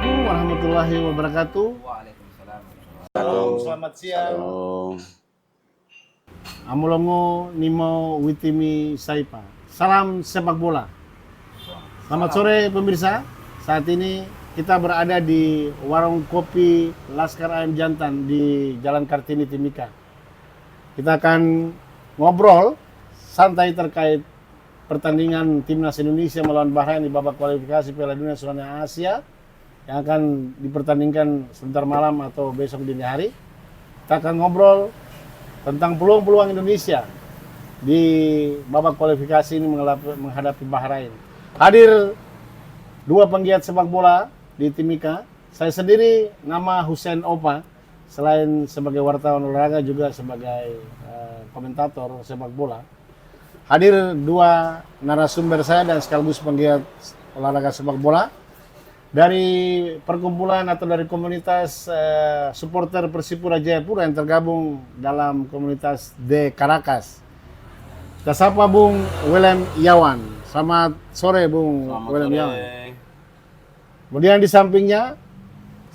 Assalamualaikum warahmatullahi wabarakatuh. Waalaikumsalam. Salam, selamat siang. Halo. Amulongo Nimo Witimi Saipa. Salam sepak bola. Selamat sore pemirsa. Saat ini kita berada di warung kopi Laskar Ayam Jantan di Jalan Kartini Timika. Kita akan ngobrol santai terkait pertandingan timnas Indonesia melawan Bahrain di babak kualifikasi Piala Dunia Zona Asia yang akan dipertandingkan sebentar malam atau besok dini hari. Kita akan ngobrol tentang peluang-peluang Indonesia di babak kualifikasi ini menghadapi Bahrain. Hadir dua penggiat sepak bola di Timika. Saya sendiri nama Hussein Opa, selain sebagai wartawan olahraga juga sebagai komentator sepak bola. Hadir dua narasumber saya dan sekaligus penggiat olahraga sepak bola dari perkumpulan atau dari komunitas supporter Persipura Jayapura yang tergabung dalam komunitas De Caracas. Kita sapa Bung Willem Yawan. Selamat sore Bung Willem Yawan. Kemudian di sampingnya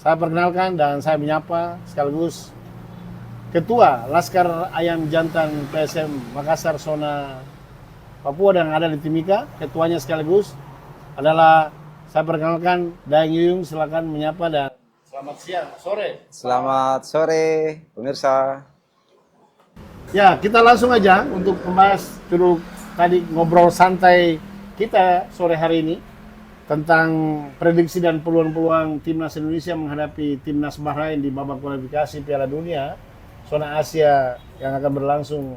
saya perkenalkan dan saya menyapa sekaligus Ketua Laskar Ayam Jantan PSM Makassar Zona Papua dan ada di Timika. Ketuanya sekaligus adalah saya perkenalkan Dayang Yuyung, silakan menyapa dan selamat siang, sore. Selamat sore pemirsa. Ya, kita langsung aja untuk membahas dulu tadi ngobrol santai kita sore hari ini tentang prediksi dan peluang-peluang timnas Indonesia menghadapi timnas Bahrain di babak kualifikasi Piala Dunia Zona Asia yang akan berlangsung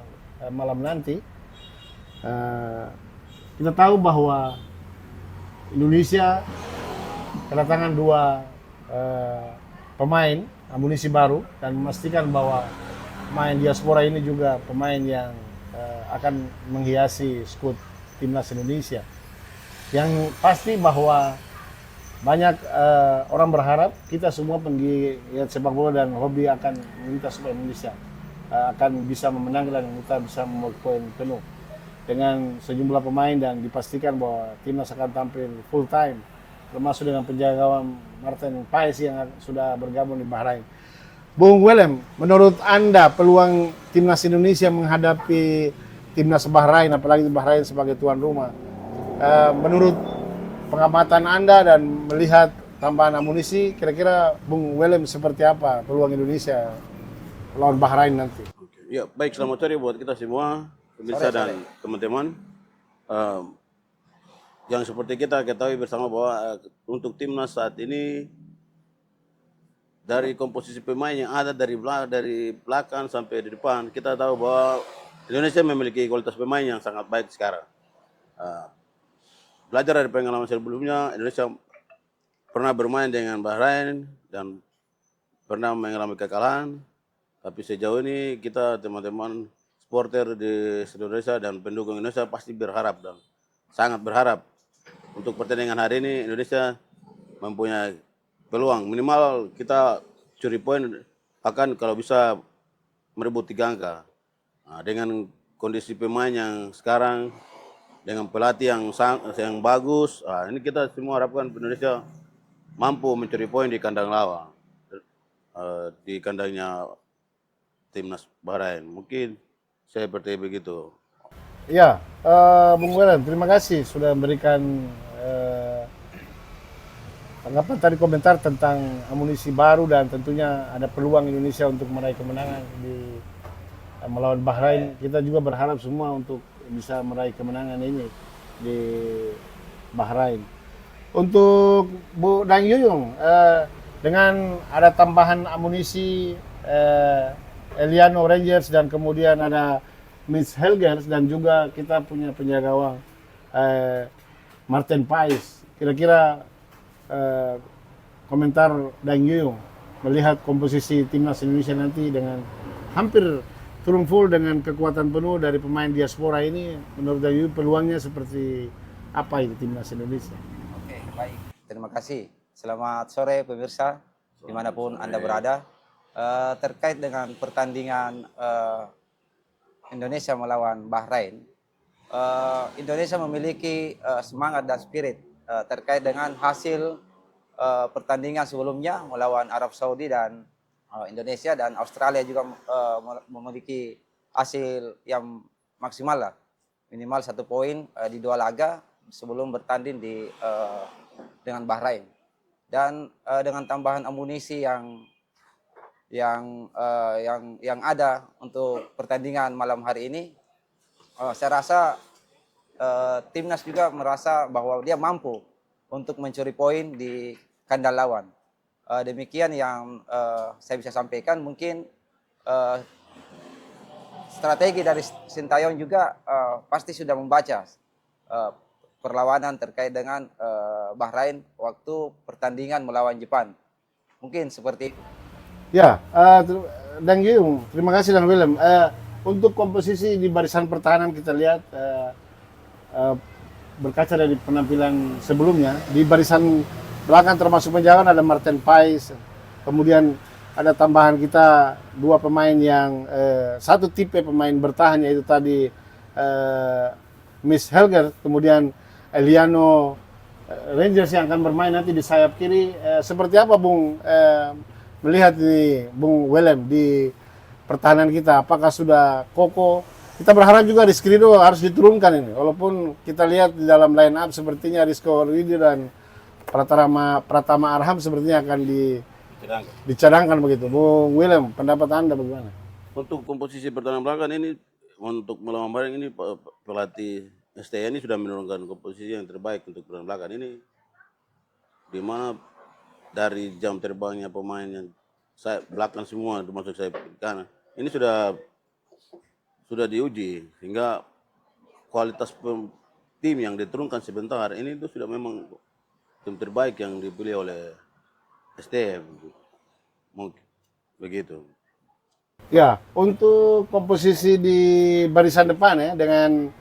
malam nanti. Kita tahu bahwa Indonesia kedatangan dua pemain amunisi baru dan memastikan bahwa pemain diaspora ini juga pemain yang akan menghiasi skuad timnas Indonesia. Yang pasti bahwa banyak orang berharap kita semua penggiat sepak bola dan hobi akan meminta supaya Indonesia akan bisa memenangkan dan kita bisa membawa poin penuh dengan sejumlah pemain dan dipastikan bahwa timnas akan tampil full time termasuk dengan penjaga gawang Martin Paes yang sudah bergabung di Bahrain. Bung Willem, menurut Anda peluang timnas Indonesia menghadapi timnas Bahrain, apalagi Bahrain sebagai tuan rumah, menurut pengamatan Anda dan melihat tambahan amunisi, kira-kira Bung Willem seperti apa peluang Indonesia lawan Bahrain nanti? Ya, baik, selamat sore buat kita semua, pemirsa dan teman-teman. Yang seperti kita ketahui bersama bahwa untuk timnas saat ini dari komposisi pemain yang ada dari belakang sampai di depan, kita tahu bahwa Indonesia memiliki kualitas pemain yang sangat baik sekarang. Belajar dari pengalaman sebelumnya, Indonesia pernah bermain dengan Bahrain dan pernah mengalami kekalahan. Tapi sejauh ini kita teman-teman supporter di seluruh Indonesia dan pendukung Indonesia pasti berharap dan sangat berharap untuk pertandingan hari ini Indonesia mempunyai peluang minimal kita curi poin, akan kalau bisa merebut 3 angka. Nah, dengan kondisi pemain yang sekarang dengan pelatih yang bagus, ini kita semua harapkan Indonesia mampu mencuri poin di kandang lawan, di kandangnya timnas Bahrain. Mungkin saya seperti begitu. Ya, Bung Willem, terima kasih sudah memberikan tanggapan tadi komentar tentang amunisi baru dan tentunya ada peluang Indonesia untuk meraih kemenangan di melawan Bahrain. Kita juga berharap semua untuk bisa meraih kemenangan ini di Bahrain. Untuk Bu Dang Yuyung, dengan ada tambahan amunisi Eliano Rangers dan kemudian ada Mitch Helgers dan juga kita punya penjaga gawang Martin Paes. Kira-kira komentar Dang Yuyung melihat komposisi timnas Indonesia nanti dengan hampir turun full dengan kekuatan penuh dari pemain diaspora ini, menurut Dang Yuyung peluangnya seperti apa ini timnas Indonesia? Oke, baik. Terima kasih. Selamat sore pemirsa dimanapun Anda berada. Terkait dengan pertandingan Indonesia melawan Bahrain, Indonesia memiliki semangat dan spirit terkait dengan hasil pertandingan sebelumnya melawan Arab Saudi dan Indonesia, dan Australia juga memiliki hasil yang maksimal lah, minimal 1 poin di 2 laga sebelum bertanding dengan Bahrain. Dan dengan tambahan amunisi yang ada untuk pertandingan malam hari ini, saya rasa timnas juga merasa bahwa dia mampu untuk mencuri poin di kandang lawan. Demikian yang saya bisa sampaikan. Mungkin strategi dari Sintayong juga pasti sudah membaca perlawanan terkait dengan Bahrain waktu pertandingan melawan Jepang. Mungkin seperti itu. Ya, Dang Yung, terima kasih Dang Willem. Untuk komposisi di barisan pertahanan kita lihat berkaca dari penampilan sebelumnya, di barisan belakang termasuk penjagaan ada Martin Pais, kemudian ada tambahan kita 2 pemain yang satu tipe pemain bertahan, yaitu tadi Miss Helger, kemudian Eliano Rangers yang akan bermain nanti di sayap kiri. Seperti apa Bung melihat ini Bung Willem di pertahanan kita, apakah sudah kokoh? Kita berharap juga Rizky Ridho harus diturunkan ini, walaupun kita lihat di dalam line up sepertinya Rizko Ridho dan Pratama Arham sepertinya akan dicadangkan begitu. Bung Willem, pendapat Anda bagaimana? Untuk komposisi pertahanan belakang ini, untuk melawan Bahrain ini, pelatih STI ini sudah menurunkan komposisi yang terbaik untuk pertahanan belakang ini, di mana dari jam terbangnya pemain yang sayap belakang semua termasuk sayap kanan ini sudah diuji, sehingga kualitas tim yang diturunkan sebentar ini itu sudah memang tim terbaik yang dipilih oleh STM, mungkin begitu. Ya, untuk komposisi di barisan depan ya, dengan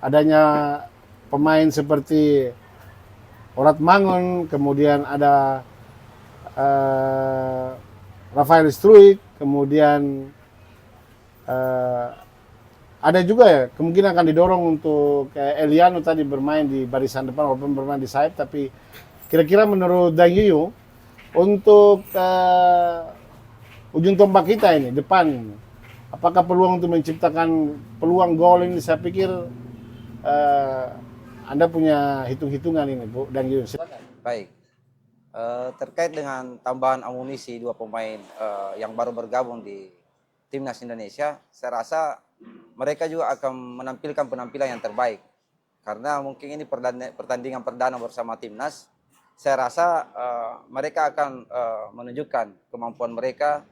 adanya pemain seperti Orat Mangun, kemudian ada Rafael Struik, kemudian ada juga ya kemungkinan akan didorong untuk Eliano tadi bermain di barisan depan walaupun bermain di sayap. Tapi kira-kira menurut Dang Yuyu, untuk ujung tombak kita ini depan ini, apakah peluang untuk menciptakan peluang gol ini? Saya pikir Anda punya hitung-hitungan ini, Bu Dang Yuyu. Baik. Terkait dengan tambahan amunisi 2 pemain yang baru bergabung di Timnas Indonesia, saya rasa mereka juga akan menampilkan penampilan yang terbaik. Karena mungkin ini pertandingan perdana bersama Timnas, saya rasa mereka akan menunjukkan kemampuan mereka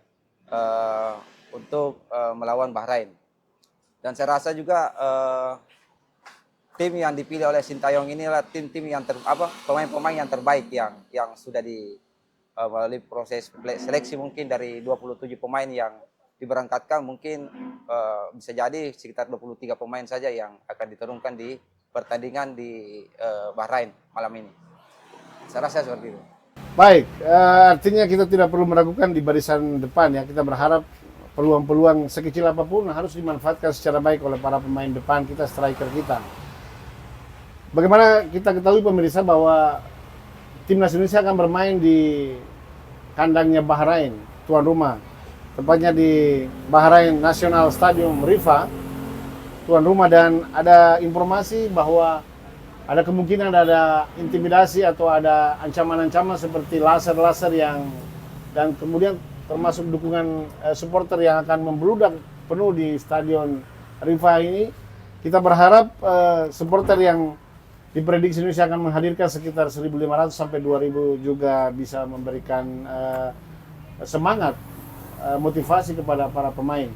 untuk melawan Bahrain. Dan saya rasa juga tim yang dipilih oleh Sintayong ini adalah tim-tim yang pemain-pemain yang terbaik yang sudah melalui proses seleksi. Mungkin dari 27 pemain yang diberangkatkan, mungkin bisa jadi sekitar 23 pemain saja yang akan diturunkan di pertandingan di Bahrain malam ini. Saya rasa seperti itu. Baik, artinya kita tidak perlu meragukan di barisan depan ya. Kita berharap peluang-peluang sekecil apapun harus dimanfaatkan secara baik oleh para pemain depan kita, striker kita. Bagaimana kita ketahui pemirsa bahwa Timnas Indonesia akan bermain di kandangnya Bahrain, tuan rumah. Tepatnya di Bahrain National Stadium Rifa, tuan rumah, dan ada informasi bahwa ada kemungkinan ada intimidasi atau ada ancaman-ancaman seperti laser-laser dan kemudian termasuk dukungan supporter yang akan membludak penuh di Stadion Rifa ini. Kita berharap supporter yang diprediksi Indonesia akan menghadirkan sekitar 1.500 sampai 2.000 juga bisa memberikan semangat, motivasi kepada para pemain.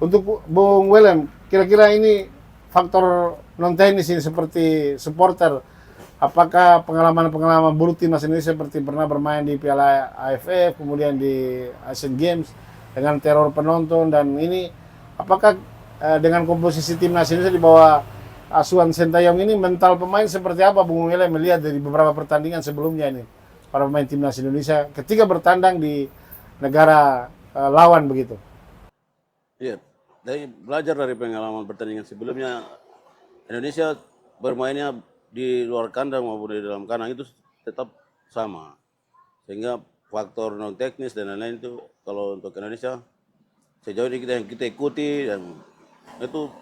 Untuk Bung Willem, kira-kira ini faktor non teknis ini seperti supporter, apakah pengalaman buruk timnas Indonesia seperti pernah bermain di Piala AFF, kemudian di Asian Games dengan teror penonton, dan ini apakah dengan komposisi timnas Indonesia di bawah asuhan Sintayong ini mental pemain seperti apa Bung Willem melihat dari beberapa pertandingan sebelumnya ini para pemain timnas Indonesia ketika bertandang di negara lawan begitu? Iya, belajar dari pengalaman pertandingan sebelumnya, Indonesia bermainnya di luar kandang maupun di dalam kandang itu tetap sama. Sehingga faktor non teknis dan lain-lain itu kalau untuk Indonesia sejauh ini kita ikuti dan itu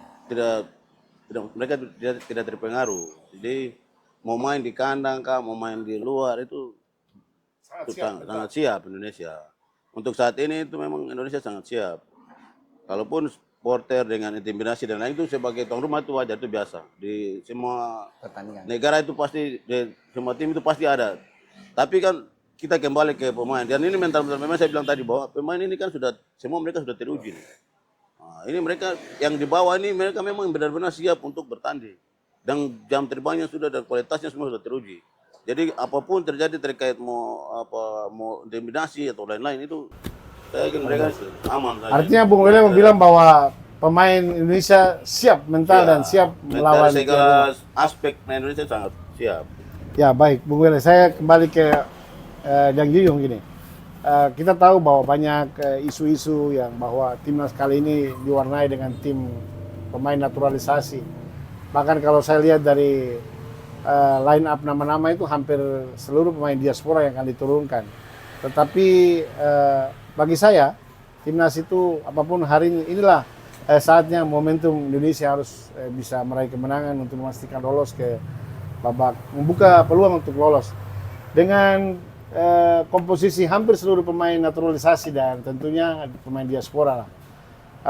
mereka tidak terpengaruh. Jadi mau main di kandang kah, mau main di luar itu sangat siap Indonesia. Untuk saat ini itu memang Indonesia sangat siap. Kalaupun supporter dengan intimidasi dan lain itu sebagai tuan rumah itu wajar, itu biasa. Di semua Pertandingan. negara itu pasti, di semua tim itu pasti ada. Tapi kan kita kembali ke pemain. Dan ini mental pemain saya bilang tadi bahwa pemain ini kan sudah, semua mereka sudah teruji. Nah, ini mereka yang di bawah ini mereka memang benar-benar siap untuk bertanding. Dan jam terbangnya sudah dan kualitasnya semua sudah teruji. Jadi apapun terjadi terkait mau intimidasi atau lain-lain itu saya yakin mereka aman saja. Artinya Bung William bilang bahwa pemain Indonesia siap mental dan siap melawan. Dari segala aspek Indonesia sangat siap. Ya baik, Bung William. Saya kembali ke Jang Yuyung gini. Kita tahu bahwa banyak isu-isu yang bahwa timnas kali ini diwarnai dengan tim pemain naturalisasi. Bahkan kalau saya lihat dari line up nama-nama itu hampir seluruh pemain diaspora yang akan diturunkan. Tetapi bagi saya timnas itu apapun hari ini, inilah saatnya momentum Indonesia harus bisa meraih kemenangan untuk memastikan lolos ke babak, membuka peluang untuk lolos dengan komposisi hampir seluruh pemain naturalisasi dan tentunya pemain diaspora lah.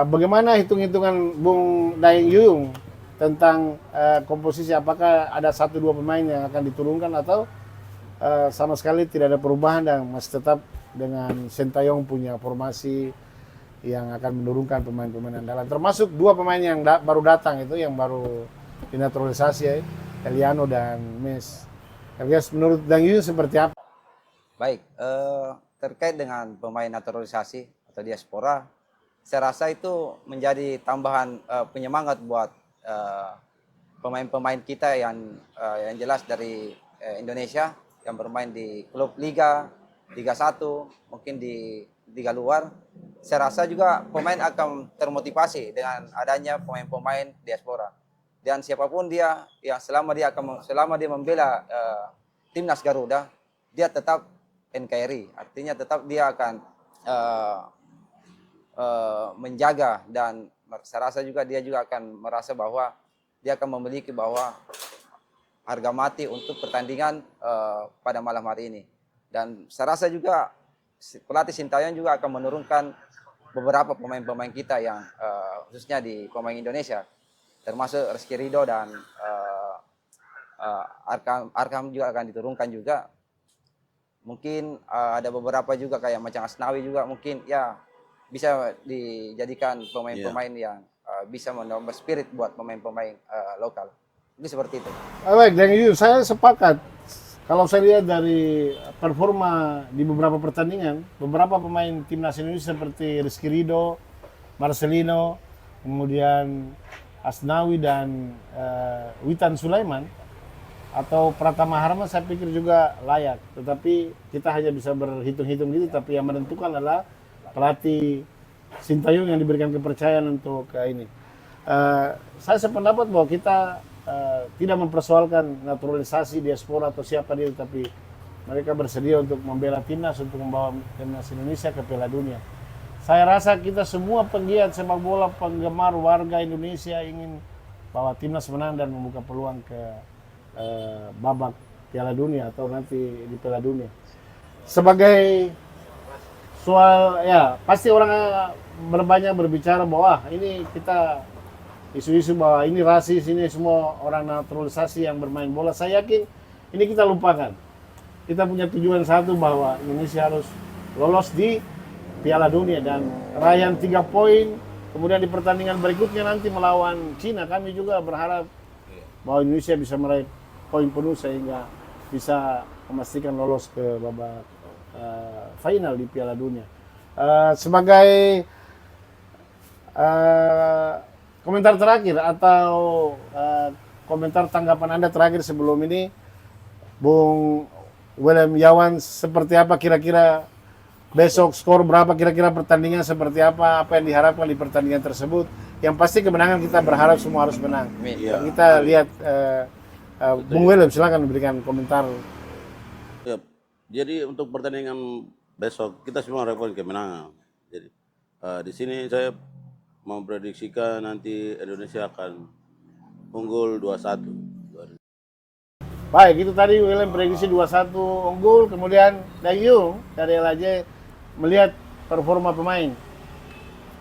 Bagaimana hitung-hitungan Bung Daeng Yuyung tentang komposisi, apakah ada 1-2 pemain yang akan diturunkan atau sama sekali tidak ada perubahan dan masih tetap dengan Sintayong punya formasi yang akan menurunkan pemain-pemain andalan, termasuk 2 pemain yang baru datang itu yang baru dinaturalisasi ya, Eliano dan Mes. Elias, menurut Daeng Yuyung seperti apa? Baik, terkait dengan pemain naturalisasi atau diaspora, saya rasa itu menjadi tambahan penyemangat buat pemain-pemain kita yang jelas dari Indonesia yang bermain di klub Liga 1, mungkin di Liga luar. Saya rasa juga pemain akan termotivasi dengan adanya pemain-pemain diaspora. Dan siapapun dia, ya selama dia membela timnas Garuda, dia tetap NKRI. Artinya tetap dia akan menjaga, dan saya rasa juga dia juga akan merasa bahwa dia akan memiliki bahwa harga mati untuk pertandingan pada malam hari ini. Dan saya rasa juga pelatih Sintayong juga akan menurunkan beberapa pemain-pemain kita yang khususnya di pemain Indonesia, termasuk Rizky Ridho dan Arkam juga akan diturunkan juga. Mungkin ada beberapa juga kayak macam Asnawi juga mungkin ya bisa dijadikan pemain-pemain yang bisa menambah spirit buat pemain-pemain lokal. Ini seperti itu. Baik, Daeng Yuyung, saya sepakat. Kalau saya lihat dari performa di beberapa pertandingan, beberapa pemain timnas Indonesia seperti Rizky Ridho, Marcelino, kemudian Asnawi dan Witan Sulaiman atau Pratama Harma, saya pikir juga layak. Tetapi kita hanya bisa berhitung-hitung gitu, tapi yang menentukan adalah pelatih Sintayong yang diberikan kepercayaan untuk ini. Saya sependapat bahwa kita tidak mempersoalkan naturalisasi diaspora atau siapa dia, tapi mereka bersedia untuk membela timnas, untuk membawa timnas Indonesia ke Piala Dunia. Saya rasa kita semua penggiat sepak bola, penggemar warga Indonesia ingin bahwa timnas menang dan membuka peluang ke babak Piala Dunia atau nanti di Piala Dunia. Sebagai soal ya pasti orang banyak berbicara bahwa ini kita isu-isu bahwa ini rasis, ini semua orang naturalisasi yang bermain bola. Saya yakin ini kita lupakan. Kita punya tujuan satu bahwa Indonesia harus lolos di Piala Dunia dan raihan 3 poin. Kemudian di pertandingan berikutnya nanti melawan Cina, kami juga berharap bahwa Indonesia bisa meraih poin penuh sehingga bisa memastikan lolos ke babak final di Piala Dunia. Sebagai komentar terakhir atau komentar tanggapan Anda terakhir sebelum ini, Bung William Yawan, seperti apa kira-kira besok, skor berapa kira-kira, pertandingan seperti apa yang diharapkan di pertandingan tersebut? Yang pasti kemenangan kita berharap semua harus menang. Ya. Kita lihat Bung William, silakan memberikan komentar. Ya, Jadi untuk pertandingan besok kita semua harapkan kemenangan. Jadi di sini saya memprediksikan nanti Indonesia akan unggul 2-1. Baik, itu tadi William prediksi 2-1 unggul, kemudian Dayung dari LAJ melihat performa pemain.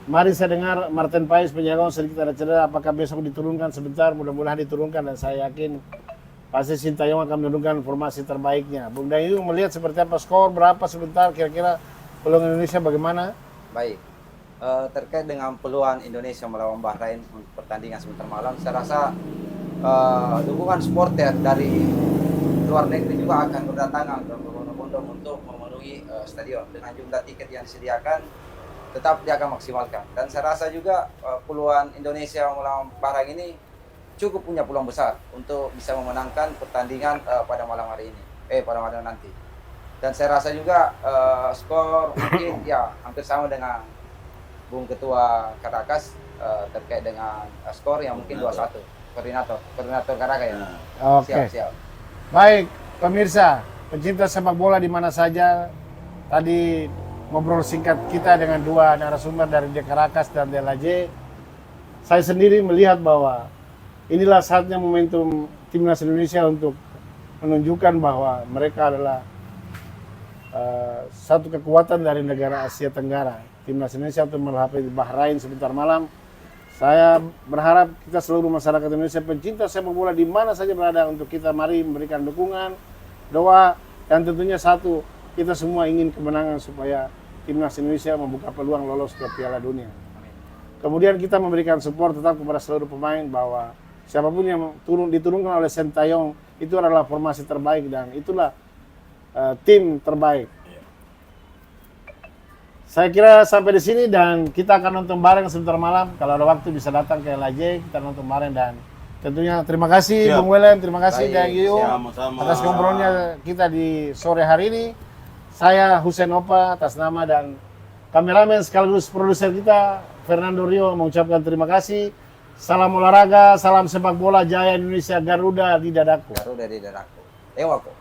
Mari saya dengar Martin Paes penjaga gawang sedikit ada cedera, apakah besok diturunkan sebentar, mudah-mudahan diturunkan dan saya yakin pasti Sintayong akan menurunkan formasi terbaiknya. Bung Dayung melihat seperti apa, skor berapa sebentar, kira-kira peluang Indonesia bagaimana? Baik. Terkait dengan peluang Indonesia melawan Bahrain untuk pertandingan sebentar malam, saya rasa dukungan supporter dari luar negeri juga akan berdatangan ke berbondong-bondong untuk memenuhi stadion dengan jumlah tiket yang disediakan. Tetap dia akan maksimalkan, dan saya rasa juga peluang Indonesia melawan Bahrain ini cukup punya peluang besar untuk bisa memenangkan pertandingan pada malam hari ini, pada malam nanti. Dan saya rasa juga skor mungkin ya hampir sama dengan Bung Ketua Caracas terkait dengan skor yang mungkin 2-1. Koordinator Caracas ya. Oke. Siap. Baik, pemirsa, pencinta sepak bola di mana saja, tadi ngobrol singkat kita dengan dua narasumber dari Caracas dan LAJ. Saya sendiri melihat bahwa inilah saatnya momentum timnas Indonesia untuk menunjukkan bahwa mereka adalah satu kekuatan dari negara Asia Tenggara. Timnas Indonesia untuk menghadapi Bahrain sebentar malam. Saya berharap kita seluruh masyarakat Indonesia pencinta sepak bola di mana saja berada untuk kita mari memberikan dukungan, doa, dan tentunya satu, kita semua ingin kemenangan supaya timnas Indonesia membuka peluang lolos ke Piala Dunia. Kemudian kita memberikan support tetap kepada seluruh pemain bahwa siapapun yang diturunkan oleh Sintayong itu adalah formasi terbaik dan itulah tim terbaik. Saya kira sampai di sini dan kita akan nonton bareng sebentar malam. Kalau ada waktu bisa datang ke LAJ, kita nonton bareng dan tentunya terima kasih Siap. Bung William, terima kasih Dan Yu Sama-sama. atas ngobrolnya kita di sore hari ini. Saya Hussein Opa atas nama dan kameramen sekaligus produser kita Fernando Rio mengucapkan terima kasih. Salam olahraga, salam sepak bola, jaya Indonesia, Garuda di dadaku. Garuda di dadaku. Ewako.